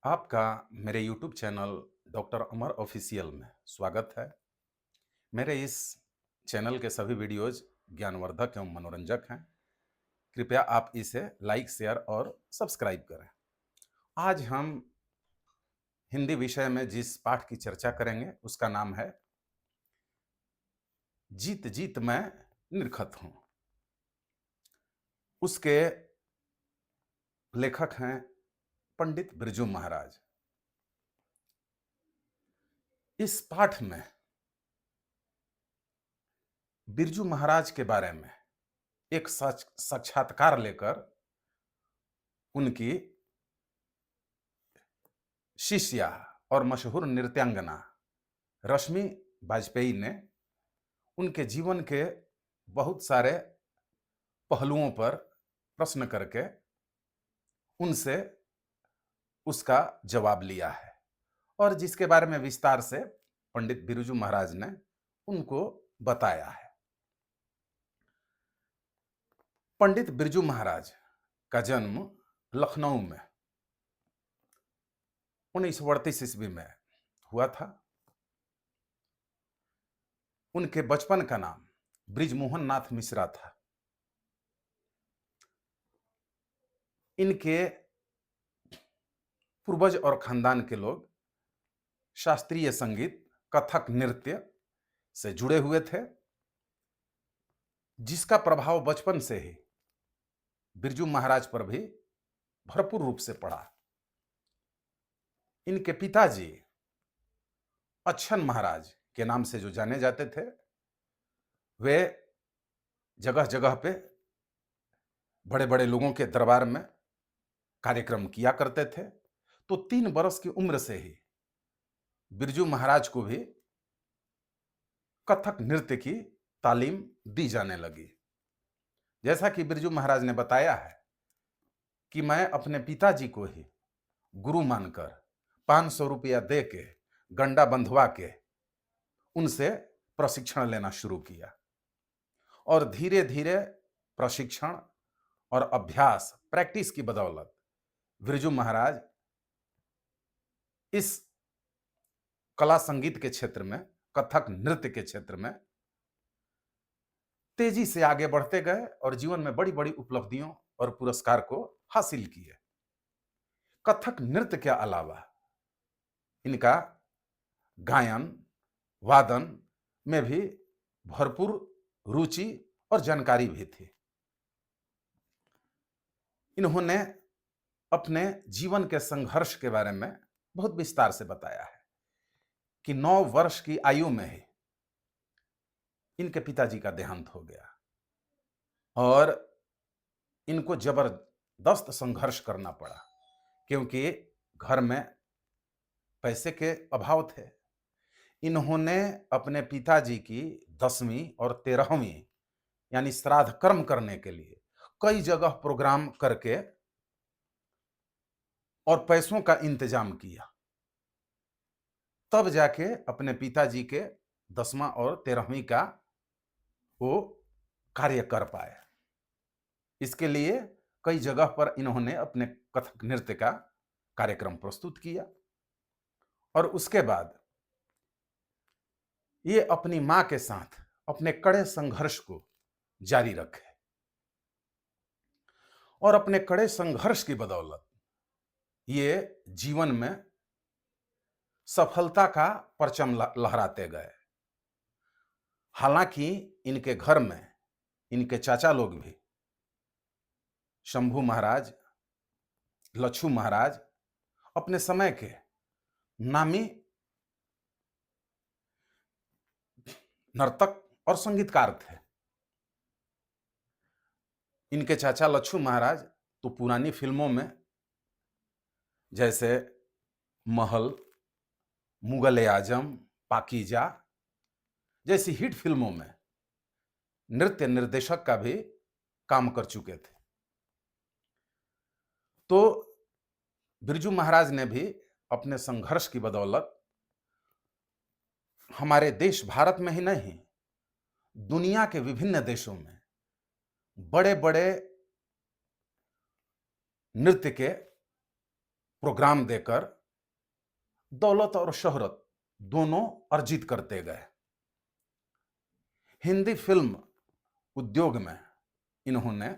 आपका मेरे YouTube channel doctor अमर official में स्वागत है। मेरे इस चैनल के सभी वीडियोज़ ज्ञानवर्धक एवं मनोरंजक हैं। कृपया आप इसे लाइक, शेयर और सब्सक्राइब करें। आज हम हिंदी विषय में जिस पाठ की चर्चा करेंगे उसका नाम है जीत जीत मैं निरखत हूँ। उसके लेखक हैं पंडित बिरजू महाराज। इस पाठ में बिरजू महाराज के बारे में एक साक्षात्कार लेकर उनकी शिष्या और मशहूर नृत्यांगना रश्मि वाजपेयी ने उनके जीवन के बहुत सारे पहलुओं पर प्रश्न करके उनसे उसका जवाब लिया है और जिसके बारे में विस्तार से पंडित बिरजू महाराज ने उनको बताया है। पंडित बिरजू महाराज का जन्म लखनऊ में 1938 ईस्वी में हुआ था। उनके बचपन का नाम बृजमोहन नाथ मिश्रा था। इनके पूर्वज और खानदान के लोग शास्त्रीय संगीत, कथक नृत्य से जुड़े हुए थे, जिसका प्रभाव बचपन से ही बिरजू महाराज पर भी भरपूर रूप से पड़ा। इनके पिताजी अच्छन महाराज के नाम से जो जाने जाते थे, वे जगह जगह पे बड़े बड़े लोगों के दरबार में कार्यक्रम किया करते थे। तो 3 वर्ष की उम्र से ही बिरजू महाराज को भी कथक नृत्य की तालीम दी जाने लगी। जैसा कि बिरजू महाराज ने बताया है कि मैं अपने पिताजी को ही गुरु मानकर 500 रुपया दे के गंडा बंधवा के उनसे प्रशिक्षण लेना शुरू किया और धीरे धीरे प्रशिक्षण और अभ्यास, प्रैक्टिस की बदौलत बिरजू महाराज इस कला संगीत के क्षेत्र में, कथक नृत्य के क्षेत्र में तेजी से आगे बढ़ते गए और जीवन में बड़ी बड़ी उपलब्धियों और पुरस्कार को हासिल किए। कथक नृत्य के अलावा इनका गायन, वादन में भी भरपूर रुचि और जानकारी भी थी। इन्होंने अपने जीवन के संघर्ष के बारे में बहुत विस्तार से बताया है कि 9 वर्ष की आयु में ही इनके पिताजी का देहांत हो गया और इनको जबरदस्त संघर्ष करना पड़ा, क्योंकि घर में पैसे के अभाव थे। इन्होंने अपने पिताजी की 10वीं और 13वीं यानी श्राद्ध कर्म करने के लिए कई जगह प्रोग्राम करके और पैसों का इंतजाम किया, तब जाके अपने पिताजी के 10वां और 13वीं का वो कार्य कर पाए। इसके लिए कई जगह पर इन्होंने अपने कथक नृत्य का कार्यक्रम प्रस्तुत किया और उसके बाद ये अपनी मां के साथ अपने कड़े संघर्ष को जारी रखे और अपने कड़े संघर्ष की बदौलत ये जीवन में सफलता का परचम लहराते गए। हालांकि इनके घर में इनके चाचा लोग भी शंभू महाराज, लच्छू महाराज अपने समय के नामी नर्तक और संगीतकार थे। इनके चाचा लच्छू महाराज तो पुरानी फिल्मों में जैसे महल, मुगल-ए-आजम, पाकीजा जैसी हिट फिल्मों में नृत्य निर्देशक का भी काम कर चुके थे। तो बिरजू महाराज ने भी अपने संघर्ष की बदौलत हमारे देश भारत में ही नहीं, दुनिया के विभिन्न देशों में बड़े-बड़े नृत्य के प्रोग्राम देकर दौलत और शोहरत दोनों अर्जित करते गए। हिंदी फिल्म उद्योग में इन्होंने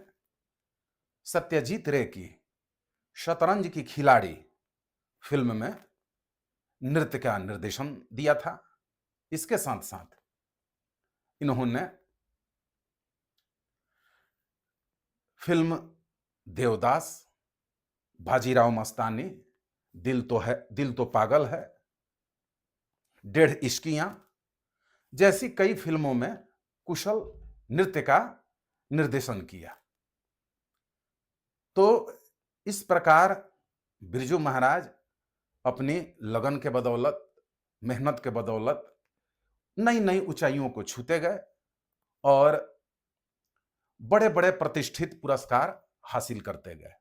सत्यजीत रे की शतरंज की खिलाड़ी फिल्म में नृत्य का निर्देशन दिया था। इसके साथ साथ इन्होंने फिल्म देवदास, बाजीराव मस्तानी, दिल तो पागल है, 1.5 इश्कियां जैसी कई फिल्मों में कुशल नृत्य का निर्देशन किया। तो इस प्रकार बिरजू महाराज अपनी लगन के बदौलत, मेहनत के बदौलत नई नई ऊंचाइयों को छूते गए और बड़े बड़े प्रतिष्ठित पुरस्कार हासिल करते गए।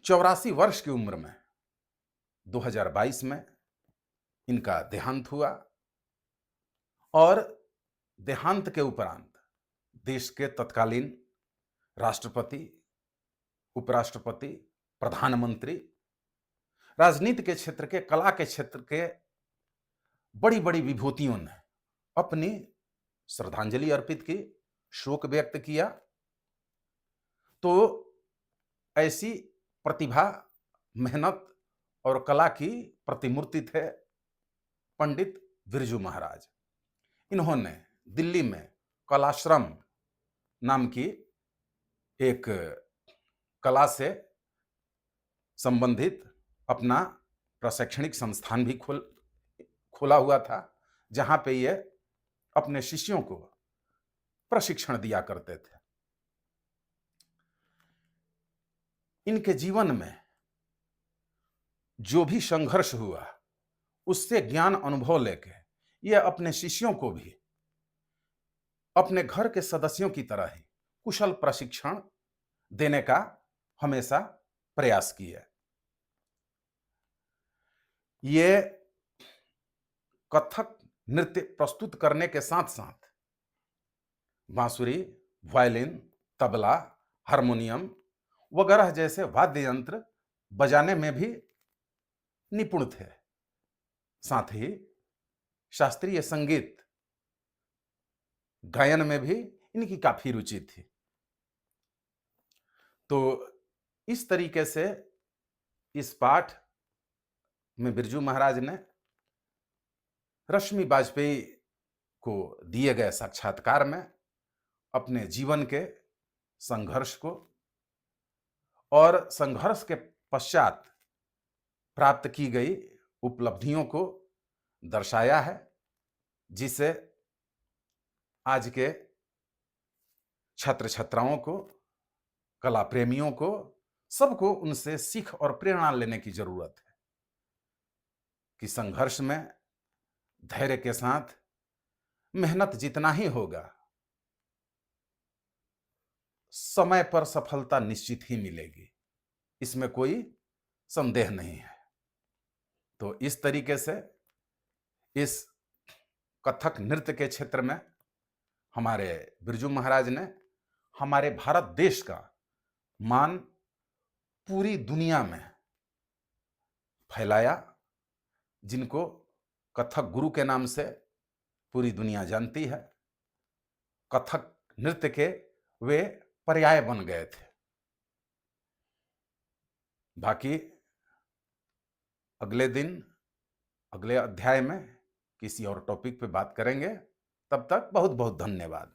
84 वर्ष की उम्र में 2022 में इनका देहांत हुआ और देहांत के उपरांत देश के तत्कालीन राष्ट्रपति, उपराष्ट्रपति, प्रधानमंत्री, राजनीति के क्षेत्र के, कला के क्षेत्र के बड़ी बड़ी विभूतियों ने अपनी श्रद्धांजलि अर्पित की, शोक व्यक्त किया। तो ऐसी प्रतिभा, मेहनत और कला की प्रतिमूर्ति थे पंडित बिरजू महाराज। इन्होंने दिल्ली में कलाश्रम नाम की एक कला से संबंधित अपना प्रशैक्षणिक संस्थान भी खोला हुआ था, जहां पे ये अपने शिष्यों को प्रशिक्षण दिया करते थे। इनके जीवन में जो भी संघर्ष हुआ, उससे ज्ञान अनुभव लेके ये अपने शिष्यों को भी अपने घर के सदस्यों की तरह ही कुशल प्रशिक्षण देने का हमेशा प्रयास किए। ये कथक नृत्य प्रस्तुत करने के साथ साथ बांसुरी, वायलिन, तबला, हारमोनियम वगैरह जैसे वाद्य यंत्र बजाने में भी निपुण थे। साथ ही शास्त्रीय संगीत गायन में भी इनकी काफी रुचि थी। तो इस तरीके से इस पाठ में बिरजू महाराज ने रश्मि वाजपेयी को दिए गए साक्षात्कार में अपने जीवन के संघर्ष को और संघर्ष के पश्चात प्राप्त की गई उपलब्धियों को दर्शाया है, जिसे आज के छात्र छात्राओं को, कला प्रेमियों को, सबको उनसे सीख और प्रेरणा लेने की जरूरत है कि संघर्ष में धैर्य के साथ मेहनत जितना ही होगा, समय पर सफलता निश्चित ही मिलेगी, इसमें कोई संदेह नहीं है। तो इस तरीके से इस कथक नृत्य के क्षेत्र में हमारे बिरजू महाराज ने हमारे भारत देश का मान पूरी दुनिया में फैलाया, जिनको कथक गुरु के नाम से पूरी दुनिया जानती है। कथक नृत्य के वे पर्याय बन गए थे। बाकी अगले दिन, अगले अध्याय में किसी और टॉपिक पे बात करेंगे। तब तक बहुत बहुत धन्यवाद।